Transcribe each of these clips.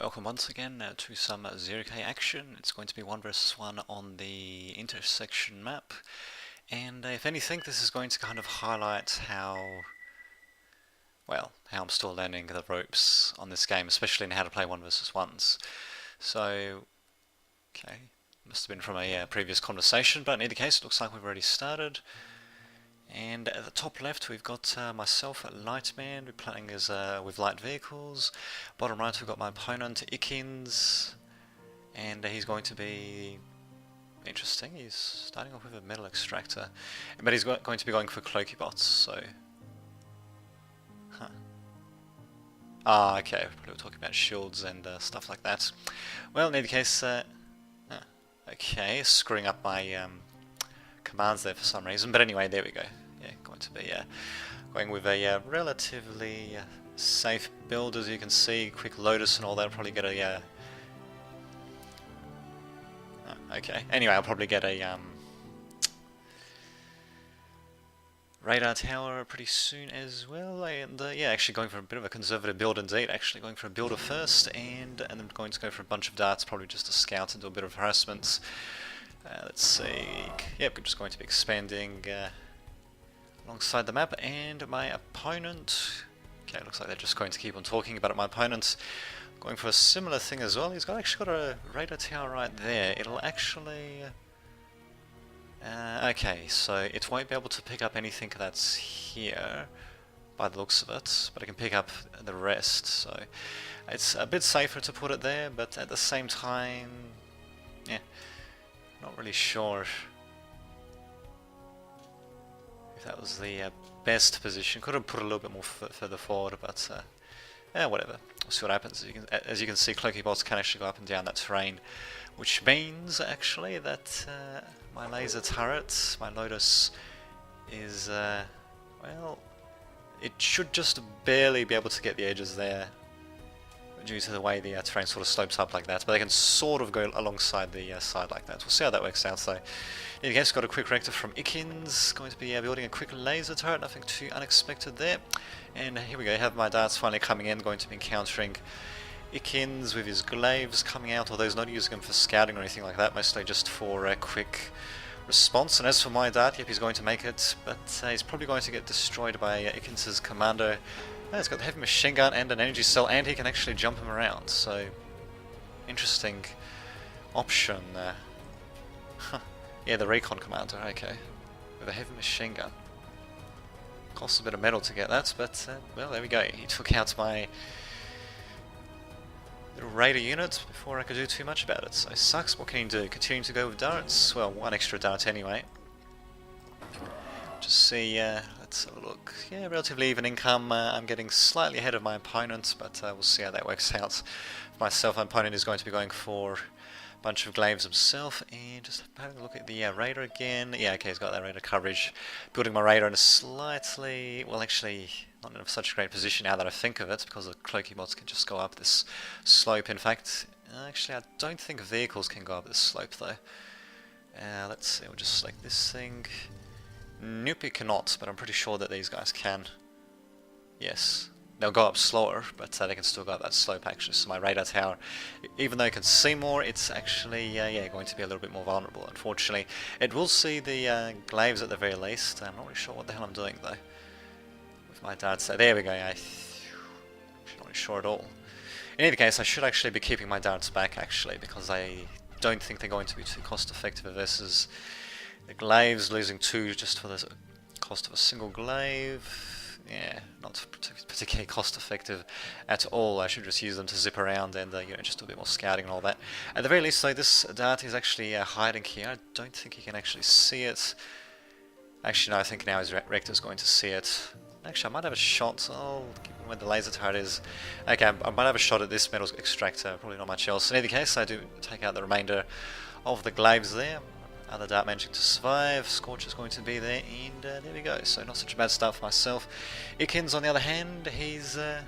Welcome once again to some 0K action. It's going to be 1 versus 1 on the intersection map, and if anything this is going to kind of highlight how I'm still learning the ropes on this game, especially in how to play 1 versus 1s. So, okay, must have been from a previous conversation, but in any case it looks like we've already started. And at the top left we've got myself at Lightman, we're playing as with light vehicles. Bottom right we've got my opponent Ikins, and he's going to be interesting. He's starting off with a metal extractor, but he's going to be going for cloaky bots, so... okay, we're talking about shields and stuff like that. Well, in any case, okay, screwing up my commands there for some reason, but anyway, there we go. Yeah, going to be going with a relatively safe build, as you can see. Quick Lotus and all that. I'll probably get a okay. Anyway, I'll probably get a radar tower pretty soon as well. And yeah, actually going for a bit of a conservative build indeed. Actually going for a builder first, and then going to go for a bunch of darts, probably just to scout and do a bit of harassment. Let's see. Yep, I'm just going to be expanding alongside the map, and my opponent. Okay, looks like they're just going to keep on talking about it. My opponent's going for a similar thing as well. He's actually got a radar tower right there. It'll actually. Okay, so it won't be able to pick up anything that's here, by the looks of it, but it can pick up the rest. So it's a bit safer to put it there, but at the same time, yeah. Not really sure if that was the best position. Could have put a little bit more further forward, but yeah, whatever. We'll see what happens. As you can see, cloaky bots can actually go up and down that terrain, which means actually that my laser turret, my Lotus, is well, it should just barely be able to get the edges there, due to the way the terrain sort of slopes up like that, but they can sort of go alongside the side like that. We'll see how that works out. So, in any case, got a quick reactor from Ikins, going to be building a quick laser turret, nothing too unexpected there. And here we go, have my darts finally coming in, going to be encountering Ikins with his glaives coming out, although he's not using them for scouting or anything like that, mostly just for a quick response. And as for my dart, yep, he's going to make it, but he's probably going to get destroyed by Ikins' commander. He's got the heavy machine gun and an energy cell, and he can actually jump him around, so interesting option. Yeah, the recon commander, okay, with a heavy machine gun. Costs a bit of metal to get that, but well, there we go. He took out my raider unit before I could do too much about it, so sucks. What can he do? Continue to go with darts? Well, one extra dart anyway. Just see, let's have a look. Yeah, relatively even income. I'm getting slightly ahead of my opponent, but we'll see how that works out. Myself, my opponent is going to be going for a bunch of glaives himself, and just having a look at the radar again. Yeah, okay, he's got that radar coverage. Building my radar in a slightly, well, actually, not in such a great position now that I think of it, because the cloaky bots can just go up this slope. In fact, actually, I don't think vehicles can go up this slope though. Let's see, we'll just select this thing. Nope, it cannot, but I'm pretty sure that these guys can. Yes. They'll go up slower, but they can still go up that slope actually. So my radar tower, even though it can see more, it's actually yeah, going to be a little bit more vulnerable, unfortunately. It will see the glaives at the very least. I'm not really sure what the hell I'm doing though with my darts. So there we go. I'm not really sure at all. In any case, I should actually be keeping my darts back actually, because I don't think they're going to be too cost effective versus the glaives. Losing 2 just for the cost of a single glaive, yeah, not particularly cost effective at all. I should just use them to zip around and you know, just do a bit more scouting and all that. At the very least though, this dart is actually hiding here. I don't think he can actually see it. Actually no, I think now his Rector's going to see it. Actually I might have a shot, given where the laser turret is. Okay, I might have a shot at this metal extractor, probably not much else. In either case, I do take out the remainder of the glaives there. Other dart managing to survive. Scorch is going to be there, and there we go. So not such a bad start for myself. Ikins, on the other hand, he's yeah,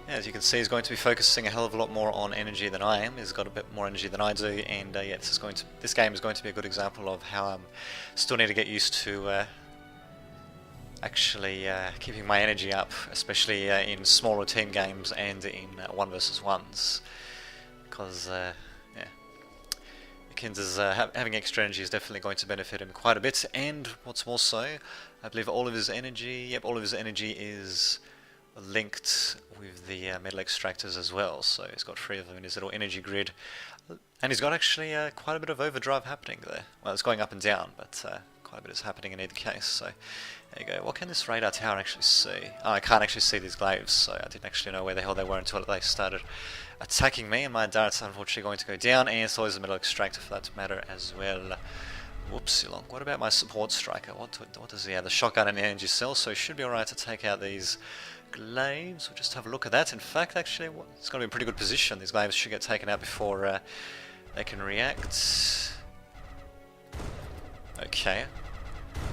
as you can see, he's going to be focusing a hell of a lot more on energy than I am. He's got a bit more energy than I do, and yeah, this game is going to be a good example of how I still need to get used to actually keeping my energy up, especially in smaller team games and in 1 versus 1s, because yeah, Kinz's having extra energy is definitely going to benefit him quite a bit. And what's more so, I believe all of his energy, all of his energy is linked with the metal extractors as well, so he's got 3 of them in his little energy grid, and he's got actually quite a bit of overdrive happening there. Well, it's going up and down, but quite a bit is happening in either case. So there you go. What can this radar tower actually see? Oh, I can't actually see these glaives, so I didn't actually know where the hell they were until they started attacking me, and my darts are unfortunately going to go down, and so is the metal extractor for that matter as well. Whoopsie long. What about my support striker? What does he have? The shotgun and the energy cell, so he should be alright to take out these glaives. We'll just have a look at that. In fact, actually, it's going to be a pretty good position. These glaives should get taken out before they can react. Okay.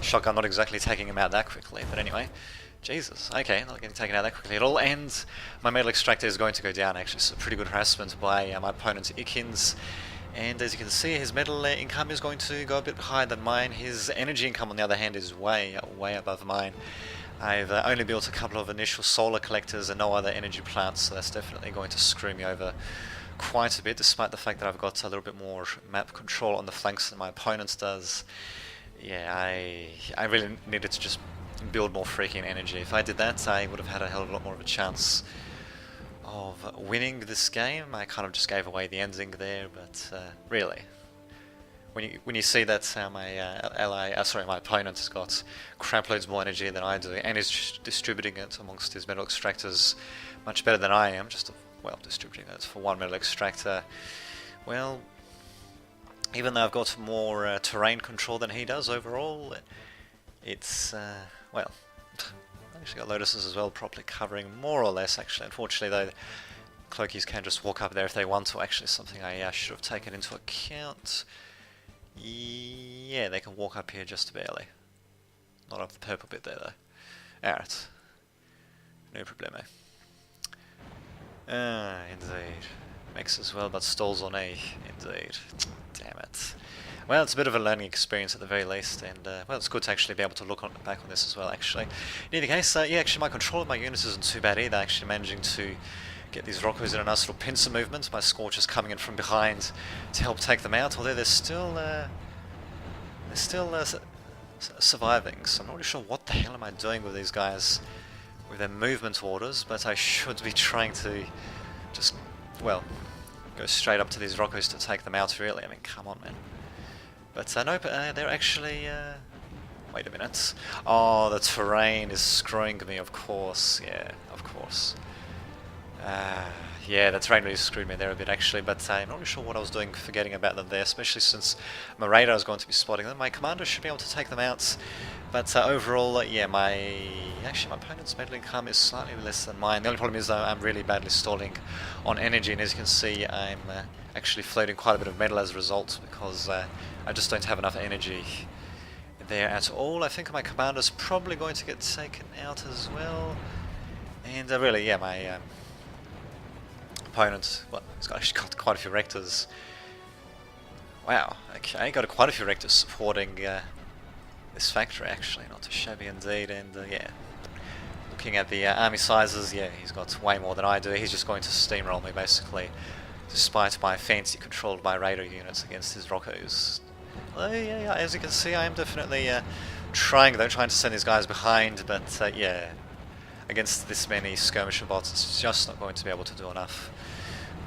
Shotgun not exactly taking him out that quickly, but anyway. Jesus, okay, not getting taken out that quickly at all, and my metal extractor is going to go down actually, so pretty good harassment by my opponent Ikins. And as you can see, his metal income is going to go a bit higher than mine. His energy income on the other hand is way above mine. I've only built a couple of initial solar collectors and no other energy plants, so that's definitely going to screw me over quite a bit, despite the fact that I've got a little bit more map control on the flanks than my opponent does. Yeah, I really needed to just build more freaking energy. If I did that, I would have had a hell of a lot more of a chance of winning this game. I kind of just gave away the ending there, but really, when you see that my opponent has got crap loads more energy than I do, and is distributing it amongst his metal extractors much better than I am, distributing it for 1 metal extractor, well, even though I've got more terrain control than he does overall, it's well, I've actually got Lotuses as well, properly covering more or less actually. Unfortunately though, Cloakies can just walk up there if they want to, actually something I should have taken into account. Yeah, they can walk up here just barely. Not up the purple bit there though. Alright. No problemo. Indeed. Makes as well, but stalls on E. Indeed. Damn it. Well, it's a bit of a learning experience at the very least, and well, it's good to actually be able to look back on this as well, actually. In either case, yeah, actually my control of my units isn't too bad either, actually managing to get these Rockos in a nice little pincer movement. My Scorchers coming in from behind to help take them out, although they're still surviving, so I'm not really sure what the hell am I doing with these guys with their movement orders, but I should be trying to just, well, go straight up to these Rockos to take them out, really. I mean, come on, man. But nope, they're actually... wait a minute. Oh, the terrain is screwing me, of course. Yeah, of course. Yeah, the terrain really screwed me there a bit, actually, but I'm not really sure what I was doing forgetting about them there, especially since my radar is going to be spotting them. My commander should be able to take them out, but overall, yeah, my opponent's metal income is slightly less than mine. The only problem is, though, I'm really badly stalling on energy, and as you can see, I'm actually floating quite a bit of metal as a result, because I just don't have enough energy there at all. I think my commander's probably going to get taken out as well, and really, yeah, my opponent, well, he's actually got quite a few Rectors. Wow, okay, got quite a few Rectors supporting this factory, actually, not too shabby indeed, and yeah, looking at the army sizes, yeah, he's got way more than I do. He's just going to steamroll me, basically, despite my fancy controlled by radar units against his Rockos. Although, yeah, as you can see, I am definitely trying to send these guys behind, but yeah, against this many skirmisher bots, it's just not going to be able to do enough,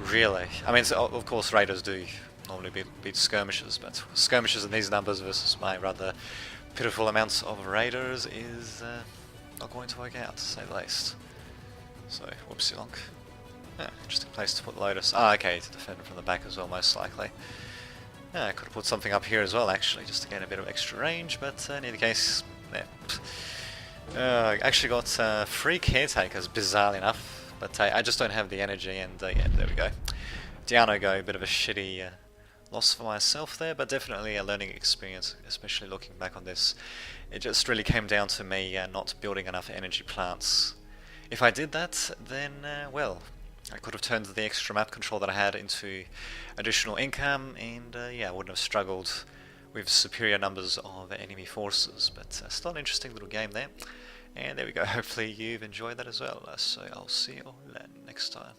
really. I mean, so, of course, raiders do normally beat skirmishers, but skirmishers in these numbers versus my rather pitiful amounts of raiders is not going to work out, to say the least. So, whoopsie lonk. Yeah, interesting place to put the Lotus. Ah, okay, to defend from the back as well, most likely. Yeah, I could have put something up here as well, actually, just to get a bit of extra range, but in either case, yeah. Actually got 3 caretakers, bizarrely enough, but I just don't have the energy, and yeah, there we go. Diano go, a bit of a shitty loss for myself there, but definitely a learning experience, especially looking back on this. It just really came down to me not building enough energy plants. If I did that, then, well, I could have turned the extra map control that I had into additional income, and yeah, I wouldn't have struggled with superior numbers of enemy forces, but still an interesting little game there. And there we go, hopefully you've enjoyed that as well. So I'll see you all next time.